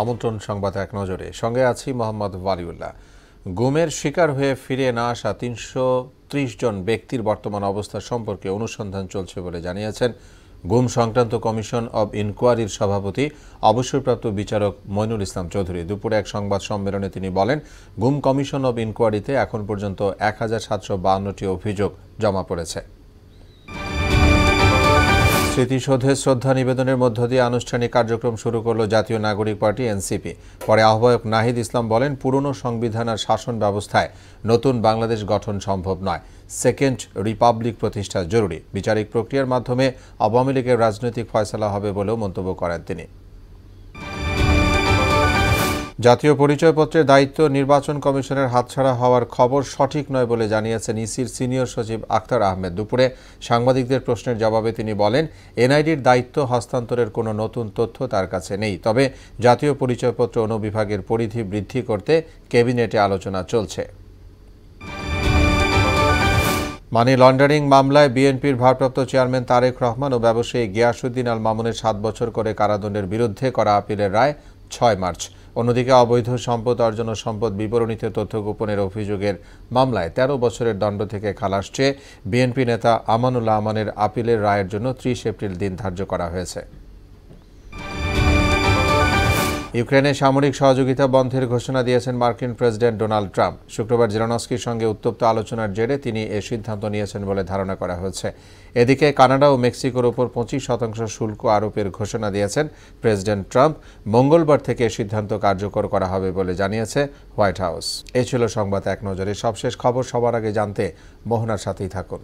আমন্ত্রণ সংবাদ এক নজরে সঙ্গে আছি মোহাম্মদ ওয়ালিউল্লাহ। গুমের শিকার হয়ে ফিরে না আসা ৩৩০ জন ব্যক্তির বর্তমান অবস্থা সম্পর্কে অনুসন্ধান চলছে বলে জানিয়েছেন গুম সংক্রান্ত কমিশন অব ইনকোয়ারির সভাপতি অবসরপ্রাপ্ত বিচারক মইনুল ইসলাম চৌধুরী। দুপুরে এক সংবাদ সম্মেলনে তিনি বলেন, গুম কমিশন অব ইনকোয়ারিতে এখন পর্যন্ত ১,৭৫২টি অভিযোগ জমা পড়েছে। স্মৃতিসৌধে শ্রদ্ধা নিবেদনের মধ্য দিয়ে আনুষ্ঠানিক কার্যক্রম শুরু করল জাতীয় নাগরিক পার্টি এনসিপি। পরে আহ্বায়ক নাহিদ ইসলাম বলেন, পুরনো সংবিধান আর শাসন ব্যবস্থায় নতুন বাংলাদেশ গঠন সম্ভব নয়। সেকেন্ড রিপাবলিক প্রতিষ্ঠা জরুরি। বিচারিক প্রক্রিয়ার মাধ্যমে আওয়ামী লীগের রাজনৈতিক ফয়সালা হবে বলেও মন্তব্য করেন তিনি। জাতীয় পরিচয়পত্রের দায়িত্ব নির্বাচন কমিশনের হাতছাড়া হওয়ার খবর সঠিক নয় বলে জানিয়েছেন ইসির সিনিয়র সচিব আখতার আহমেদ। দুপুরে সাংবাদিকদের প্রশ্নের জবাবে তিনি বলেন, এনআইডির দায়িত্ব হস্তান্তরের কোনো নতুন তথ্য তার কাছে নেই। তবে জাতীয় পরিচয়পত্র অনুবিভাগের পরিধি বৃদ্ধি করতে ক্যাবিনেটে আলোচনা চলছে। মানি লন্ডারিং মামলায় বিএনপির ভারপ্রাপ্ত চেয়ারম্যান তারেক রহমান ও ব্যবসায়ী গিয়াসউদ্দিন আল মামুনের ৭ বছর করে কারাদণ্ডের বিরুদ্ধে করা আপিলের রায় ৬ মার্চ। অন্যদিকে অবৈধ সম্পদ অর্জন ও সম্পদ বিবরণীতে তথ্য গোপনের অভিযোগের মামলায় ১৩ বছরের দণ্ড থেকে খালাস চেয়ে বিএনপি নেতা আমানুল্লাহ আমানের আপিলের রায়ের জন্য ৩০ এপ্রিল দিন ধার্য করা হয়েছে। ইউক্রেনে সামরিক সহযোগিতা বন্ধের ঘোষণা দিয়েছেন মার্কিন প্রেসিডেন্ট ডোনাল্ড ট্রাম্প। শুক্রবার জেলেনস্কির সঙ্গে উত্তপ্ত আলোচনার জেরে তিনি এ সিদ্ধান্ত নিয়েছেন বলে ধারণা করা হচ্ছে। এদিকে কানাডা ও মেক্সিকোর ওপর ২৫% শুল্ক আরোপের ঘোষণা দিয়েছেন প্রেসিডেন্ট ট্রাম্প। মঙ্গলবার থেকে সিদ্ধান্ত কার্যকর করা হবে বলে জানিয়েছে হোয়াইট হাউস। এই ছিল সংবাদ এক নজরে। সবশেষ খবর সবার আগে জানতে মোহনার সাথেই থাকুন।